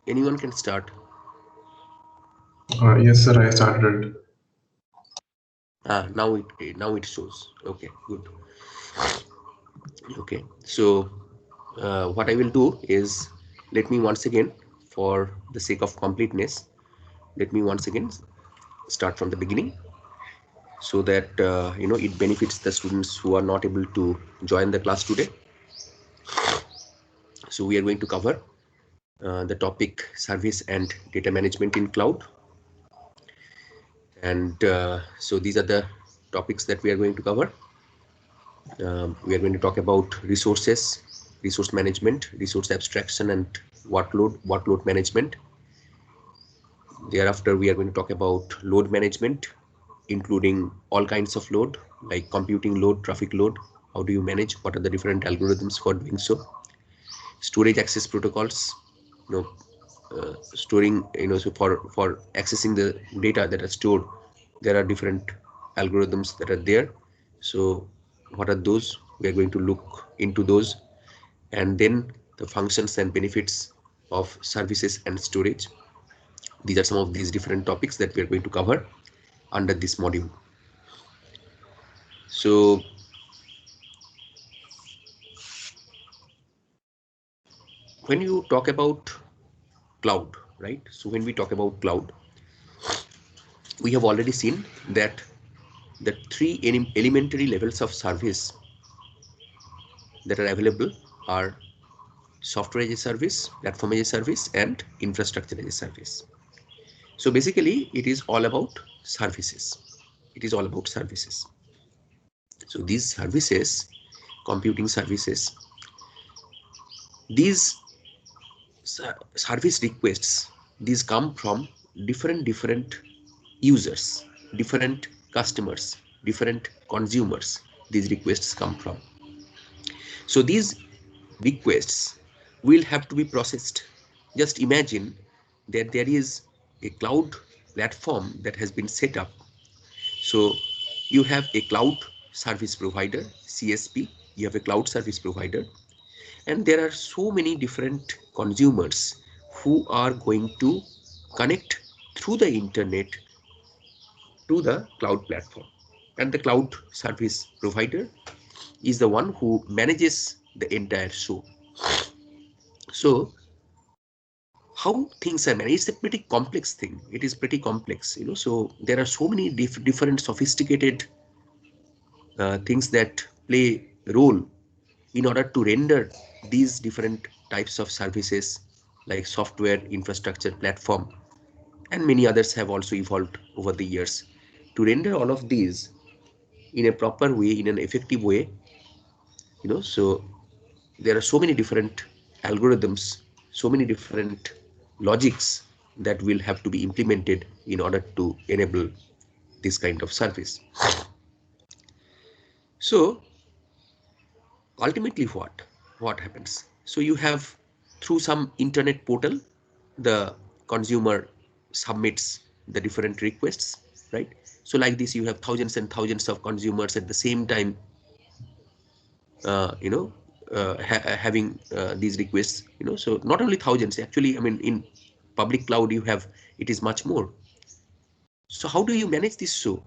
Anyone can start. Yes, sir, I started. Now it shows. Okay, good. Okay, so what I will do is, let me once again, for the sake of completeness, let me once again start from the beginning, so that it benefits the students who are not able to join the class today. So we are going to cover the topic service and data management in cloud, and so these are the topics that we are going to cover. We are going to talk about resources, resource management, resource abstraction, and workload management. Thereafter, we are going to talk about load management, including all kinds of load, like computing load, traffic load. How do you manage? What are the different algorithms for doing so? Storage access protocols, you know, storing, so for accessing the data that are stored, there are different algorithms that are there. So what are those? We are going to look into those, and then the functions and benefits of services and storage. These are some of these different topics that we are going to cover under this module. So when you talk about cloud, right? So when we talk about cloud, we have already seen that the three elementary levels of service that are available are software as a service, platform as a service, and infrastructure as a service. So basically, it is all about services. It is all about services. So these services, computing services, these service requests, these come from different users, different customers, different consumers. These requests come from. So these requests will have to be processed. Just imagine that there is a cloud platform that has been set up. So you have a cloud service provider, CSP, you have a cloud service provider, and there are so many different consumers who are going to connect through the internet to the cloud platform. And the cloud service provider is the one who manages the entire show. So how things are managed, it's a pretty complex thing. It is pretty complex, so there are so many different sophisticated things that play a role in order to render these different types of services, like software, infrastructure, platform, and many others have also evolved over the years. To render all of these in a proper way, in an effective way, so there are so many different algorithms, so many different logics that will have to be implemented in order to enable this kind of service. So ultimately, what happens? So you have, through some internet portal, the consumer submits the different requests, right? So like this, you have thousands and thousands of consumers at the same time, uh, you know having these requests, so not only thousands, actually, I mean, in public cloud you have, it is much more. So how do you manage this? So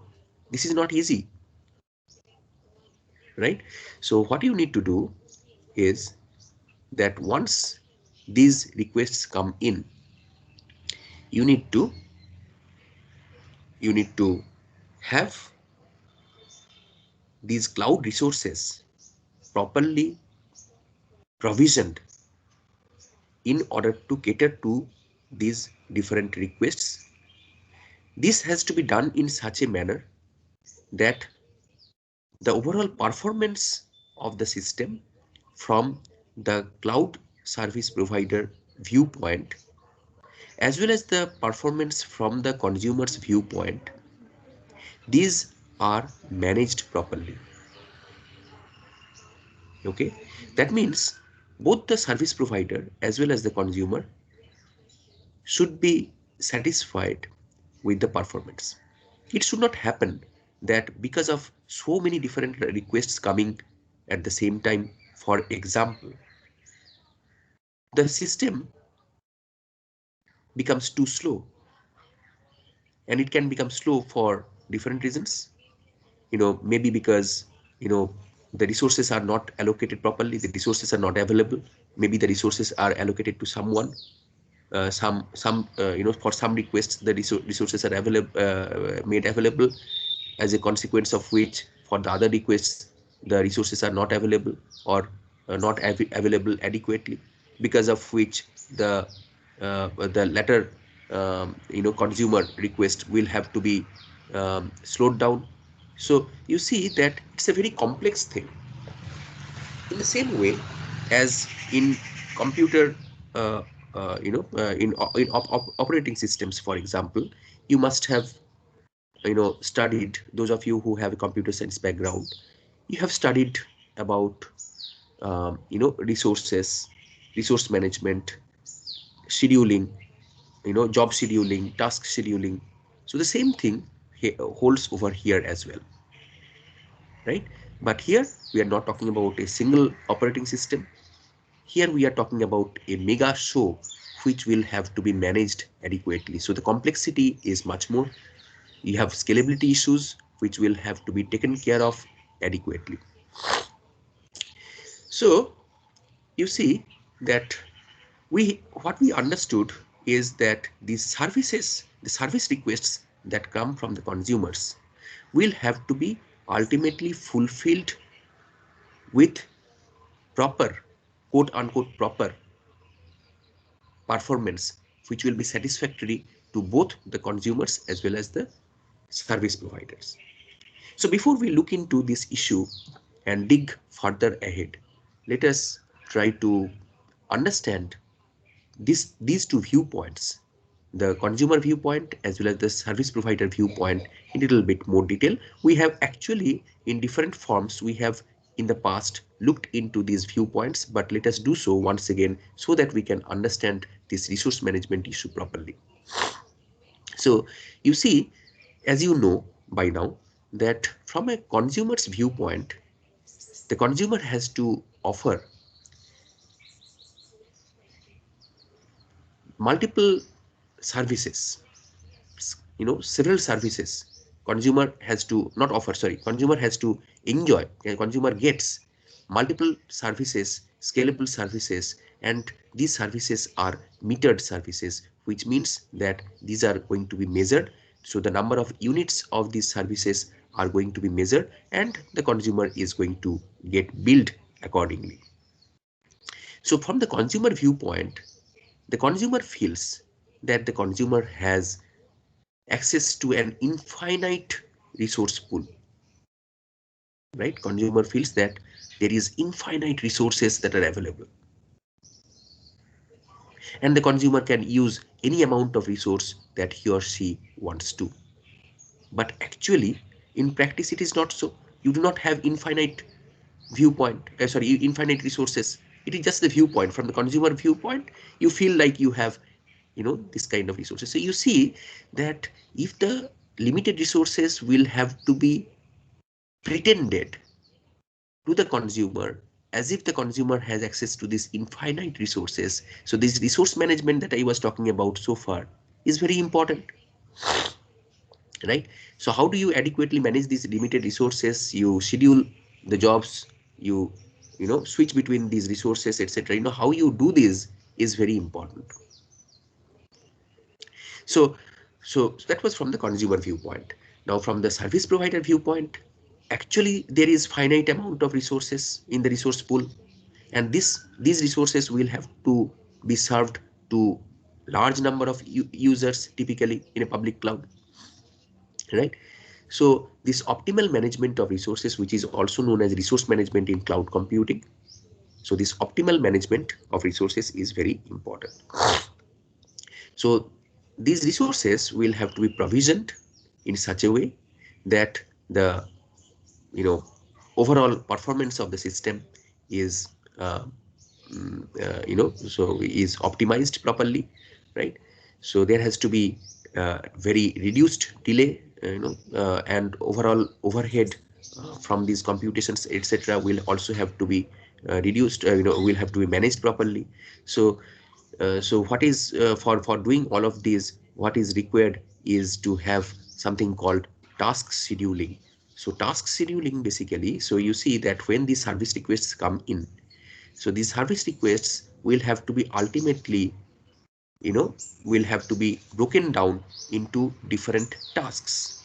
this is not easy, right? So what you need to do is that once these requests come in, you need to you need to have these cloud resources properly provisioned in order to cater to these different requests. This has to be done in such a manner that the overall performance of the system from the cloud service provider viewpoint, as well as the performance from the consumer's viewpoint, these are managed properly. Okay, that means both the service provider as well as the consumer should be satisfied with the performance. It should not happen that because of so many different requests coming at the same time, for example, the system becomes too slow, and it can become slow for different reasons. Maybe because the resources are not allocated properly, the resources are not available. Maybe the resources are allocated to someone, for some requests the resources are available, made available, as a consequence of which for the other requests the resources are not available, or not available adequately, because of which the latter consumer request will have to be slowed down. So you see that it's a very complex thing. In the same way as in computer, in operating systems, for example, you must have studied, those of you who have a computer science background, you have studied about resources, resource management, scheduling, job scheduling, task scheduling. So the same thing holds over here as well, right? But here we are not talking about a single operating system. Here we are talking about a mega show which will have to be managed adequately. So the complexity is much more. You have scalability issues which will have to be taken care of adequately. So you see that what we understood is that these services, the service requests that come from the consumers, will have to be ultimately fulfilled with proper, quote unquote, proper performance, which will be satisfactory to both the consumers as well as the service providers. So before we look into this issue and dig further ahead, let us try to understand these two viewpoints, the consumer viewpoint as well as the service provider viewpoint, in a little bit more detail. We have actually, in different forms, we have in the past looked into these viewpoints, but let us do so once again so that we can understand this resource management issue properly. So you see, as you know by now, that from a consumer's viewpoint, the consumer has to offer multiple services, several services. Consumer has to not offer, sorry, consumer has to enjoy, consumer gets multiple services, scalable services, and these services are metered services, which means that these are going to be measured. So the number of units of these services are going to be measured, and the consumer is going to get billed accordingly. So from the consumer viewpoint, the consumer feels that the consumer has access to an infinite resource pool, right? Consumer feels that there is infinite resources that are available, and the consumer can use any amount of resource that he or she wants to. But actually, in practice, it is not so. You do not have infinite infinite resources. It is just the viewpoint. From the consumer viewpoint, you feel like you have this kind of resources. So you see that if the limited resources will have to be pretended to the consumer as if the consumer has access to these infinite resources, so this resource management that I was talking about so far is very important, right? So how do you adequately manage these limited resources? You schedule the jobs, you switch between these resources, etc. How you do this is very important. So that was from the consumer viewpoint. Now from the service provider viewpoint, actually there is finite amount of resources in the resource pool, and these resources will have to be served to large number of users, typically in a public cloud, right? So this optimal management of resources, which is also known as resource management in cloud computing, so this optimal management of resources is very important. So these resources will have to be provisioned in such a way that the overall performance of the system is so is optimized properly, right? So there has to be very reduced delay, and overall overhead from these computations, etc., will also have to be reduced, will have to be managed properly. So So what is for doing all of these, what is required is to have something called task scheduling. So task scheduling basically, so you see that when these service requests come in, so these service requests will have to be ultimately, will have to be broken down into different tasks,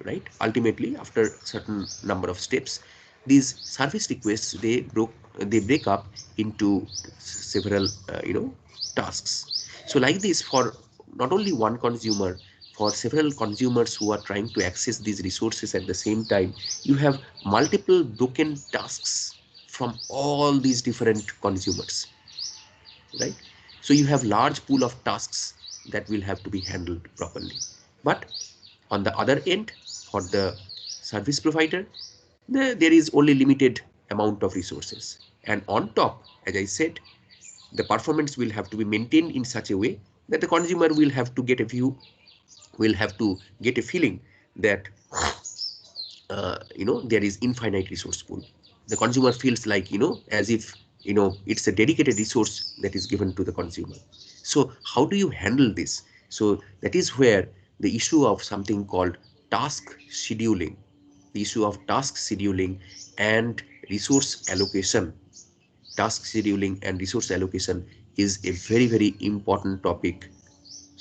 right? Ultimately, after certain number of steps, these service requests, they break up into several tasks. So like this, for not only one consumer, for several consumers who are trying to access these resources at the same time, you have multiple broken tasks from all these different consumers, right? So you have large pool of tasks that will have to be handled properly. But on the other end, for the service provider, there is only limited amount of resources. And on top, as I said, the performance will have to be maintained in such a way that the consumer will have to get a view, will have to get a feeling that there is infinite resource pool. The consumer feels like, as if, it's a dedicated resource that is given to the consumer. So how do you handle this? So that is where the issue of something called task scheduling, the issue of task scheduling and resource allocation, task scheduling and resource allocation is a very, very important topic,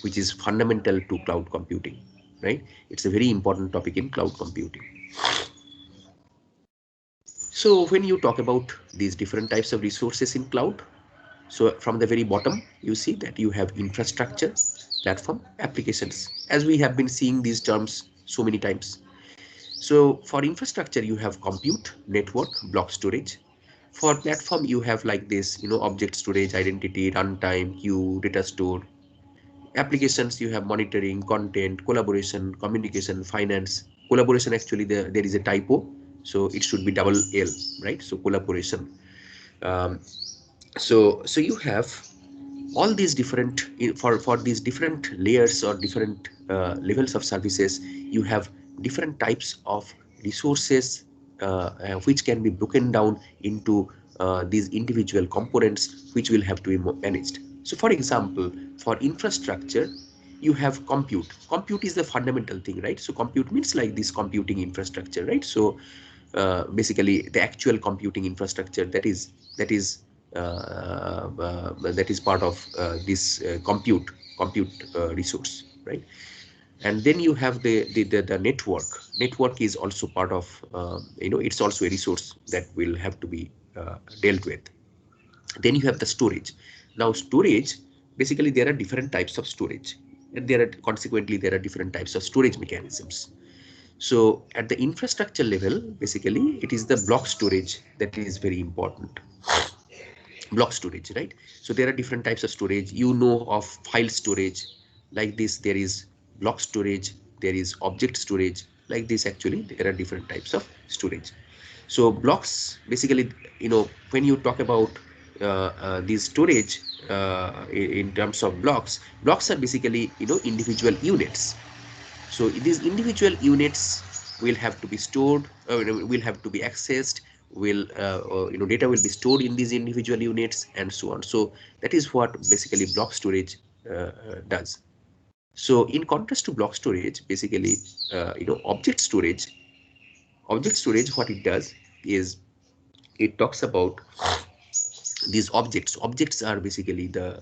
which is fundamental to cloud computing, right? It's a very important topic in cloud computing. So when you talk about these different types of resources in cloud, so from the very bottom, you see that you have infrastructure, platform, applications, as we have been seeing these terms so many times. So for infrastructure, you have compute, network, block storage. For platform, you have like this, object storage, identity, runtime, queue, data store. Applications, you have monitoring, content, collaboration, communication, finance. Collaboration, actually, there is a typo, so it should be double L, right? So collaboration. Um, so you have all these different, for these different layers or different levels of services, you have different types of resources which can be broken down into these individual components which will have to be managed. So for example, for infrastructure, you have compute. Compute is the fundamental thing, right? So compute means like this computing infrastructure, right? So basically the actual computing infrastructure that is part of this compute resource, right? And then you have the network is also part of, it's also a resource that will have to be dealt with. Then you have the storage. Now storage, basically there are different types of storage, and consequently there are different types of storage mechanisms. So at the infrastructure level, basically it is the block storage that is very important. Block storage, right? So there are different types of storage, of file storage. Like this, there is block storage, there is object storage. Like this, actually there are different types of storage. So blocks, basically, when you talk about these storage in terms of blocks are basically, individual units. So these individual units will have to be stored, will have to be accessed, data will be stored in these individual units and so on. So that is what basically block storage does. So in contrast to block storage, basically, object storage, what it does is it talks about these objects. Objects are basically the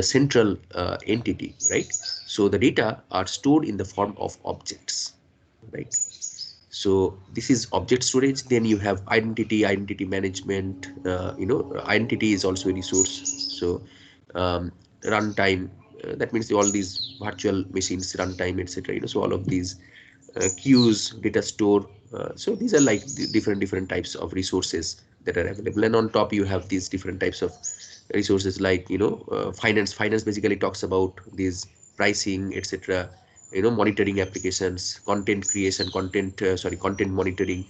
central entity, right? So the data are stored in the form of objects, right? So this is object storage. Then you have identity management. Identity is also a resource. So runtime, that means all these virtual machines, runtime, etc. So all of these queues, data store. So these are like different types of resources that are available. And on top, you have these different types of resources like, finance. Finance basically talks about these pricing, etc. Monitoring applications, content creation, content monitoring.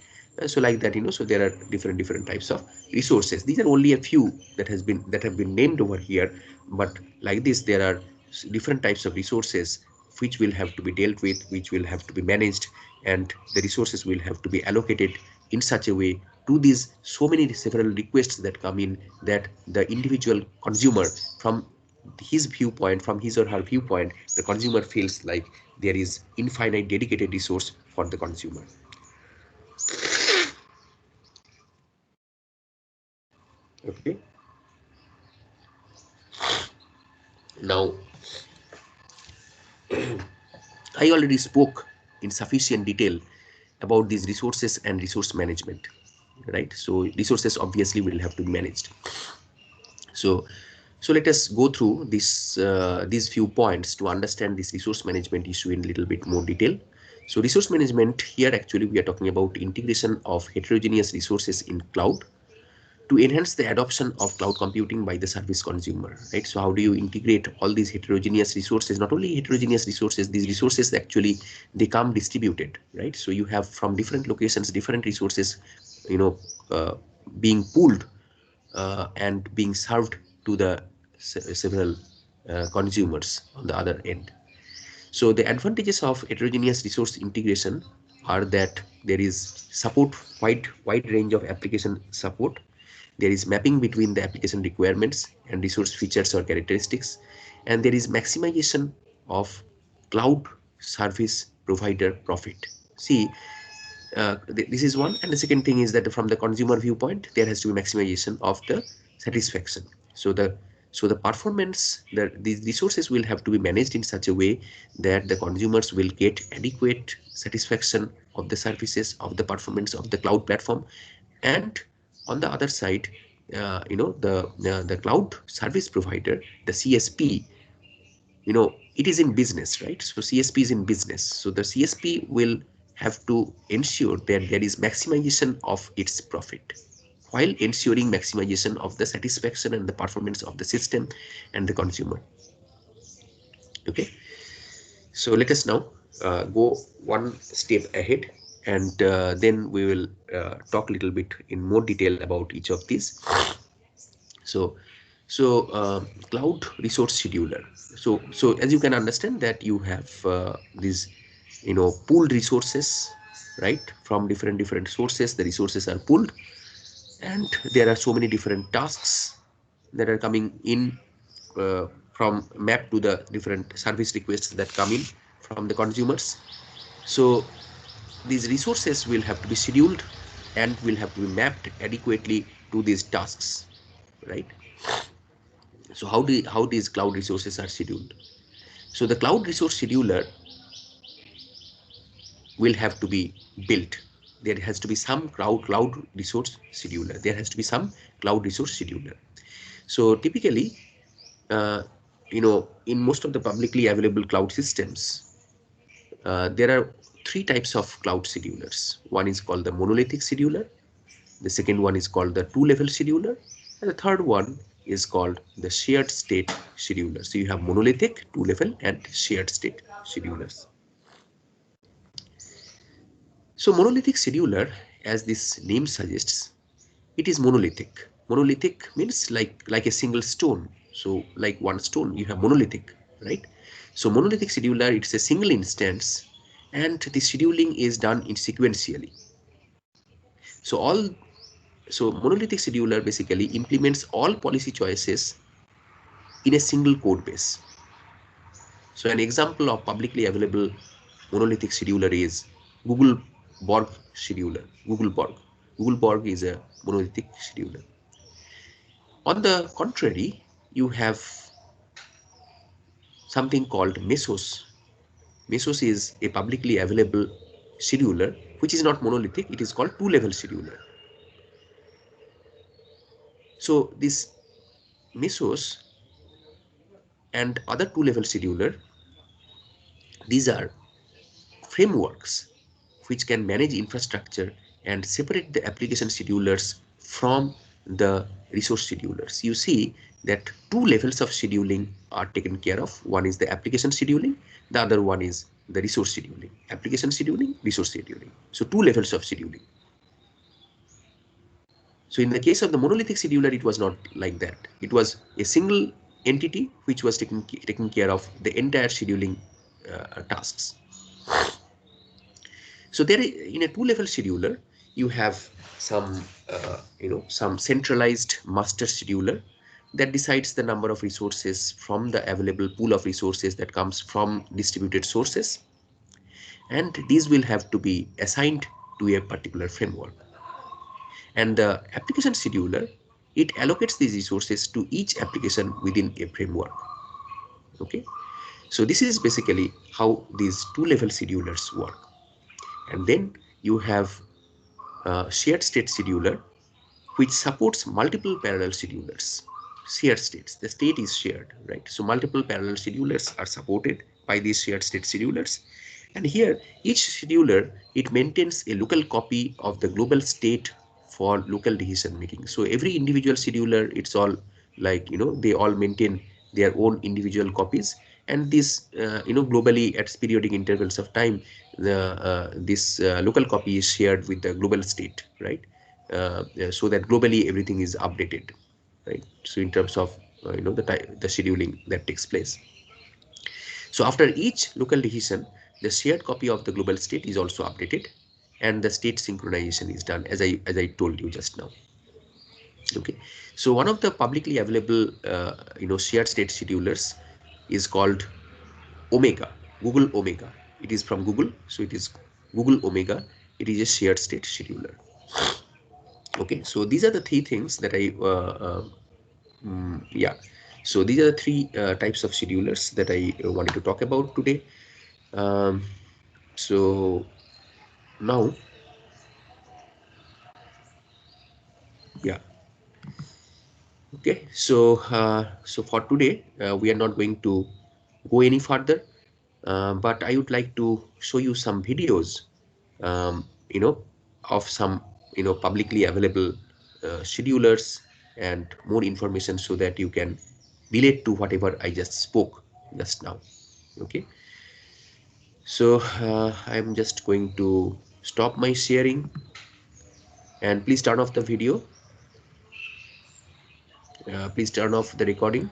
So like that, so there are different types of resources. These are only a few that have been named over here, but like this, there are different types of resources which will have to be dealt with, which will have to be managed, and the resources will have to be allocated in such a way to these so many several requests that come in, that the individual consumer, from his viewpoint, from his or her viewpoint, the consumer feels like there is infinite dedicated resource for the consumer. Okay. Now, I already spoke in sufficient detail about these resources and resource management, right? So resources obviously will have to be managed. So, let us go through this these few points to understand this resource management issue in a little bit more detail. So resource management here, actually we are talking about integration of heterogeneous resources in cloud to enhance the adoption of cloud computing by the service consumer, right? So how do you integrate all these heterogeneous resources? Not only heterogeneous resources, these resources actually they come distributed, right? So you have from different locations different resources, you know, being pooled and being served to the several consumers on the other end. So the advantages of heterogeneous resource integration are that there is support, wide range of application support. There is mapping between the application requirements and resource features or characteristics, and there is maximization of cloud service provider profit. See, this is one, and the second thing is that from the consumer viewpoint, there has to be maximization of the satisfaction. So the performance, these resources will have to be managed in such a way that the consumers will get adequate satisfaction of the services, of the performance of the cloud platform. And on the other side, the cloud service provider, the CSP, it is in business, right? So CSP is in business, so the CSP will have to ensure that there is maximization of its profit while ensuring maximization of the satisfaction and the performance of the system and the consumer. Okay, so let us now go one step ahead, and then we will talk a little bit in more detail about each of these. So cloud resource scheduler. So as you can understand that you have these pooled resources, right? From different sources, the resources are pooled, and there are so many different tasks that are coming in from map to the different service requests that come in from the consumers. So these resources will have to be scheduled and will have to be mapped adequately to these tasks, right? So how these cloud resources are scheduled? So the cloud resource scheduler will have to be built. There has to be some cloud resource scheduler. There has to be some cloud resource scheduler. So typically, in most of the publicly available cloud systems, there are three types of cloud schedulers. One is called the monolithic scheduler. The second one is called the two-level scheduler. And the third one is called the shared state scheduler. So you have monolithic, two-level, and shared state schedulers. So monolithic scheduler, as this name suggests, it is monolithic. Monolithic means like a single stone. So like one stone, you have monolithic, right? So monolithic scheduler, it's a single instance, and the scheduling is done in sequentially. So monolithic scheduler basically implements all policy choices in a single code base. So an example of publicly available monolithic scheduler is Google Borg scheduler. Google Borg. Google Borg is a monolithic scheduler. On the contrary, you have something called Mesos. Mesos is a publicly available scheduler, which is not monolithic. It is called two-level scheduler. So this Mesos and other two-level scheduler, these are frameworks which can manage infrastructure and separate the application schedulers from the resource schedulers. You see that two levels of scheduling are taken care of. One is the application scheduling, the other one is the resource scheduling. Application scheduling, resource scheduling. So two levels of scheduling. So in the case of the monolithic scheduler, it was not like that. It was a single entity which was taking care of the entire scheduling tasks. So there, in a two-level scheduler, you have some some centralized master scheduler that decides the number of resources from the available pool of resources that comes from distributed sources, and these will have to be assigned to a particular framework. And the application scheduler, it allocates these resources to each application within a framework. Okay, so this is basically how these two-level schedulers work. And then you have shared state scheduler, which supports multiple parallel schedulers. Shared states, the state is shared, right? So multiple parallel schedulers are supported by these shared state schedulers. And here, each scheduler, it maintains a local copy of the global state for local decision making. So every individual scheduler, it's all like, they all maintain their own individual copies. And this, globally at periodic intervals of time, this local copy is shared with the global state, right? So that globally everything is updated, right? So in terms of, the scheduling that takes place. So after each local decision, the shared copy of the global state is also updated, and the state synchronization is done, as I told you just now. Okay, so one of the publicly available shared state schedulers is called Omega, Google Omega. It is from Google, so it is Google Omega. It is a shared state scheduler. Okay, so these are the three things that yeah. So these are the three types of schedulers that I wanted to talk about today. Um, so now, yeah. Okay, so for today, we are not going to go any further, but I would like to show you some videos, um, you know, of some, publicly available schedulers and more information so that you can relate to whatever I just spoke just now. Okay, so I'm just going to stop my sharing, and please turn off the video. Please turn off the recording.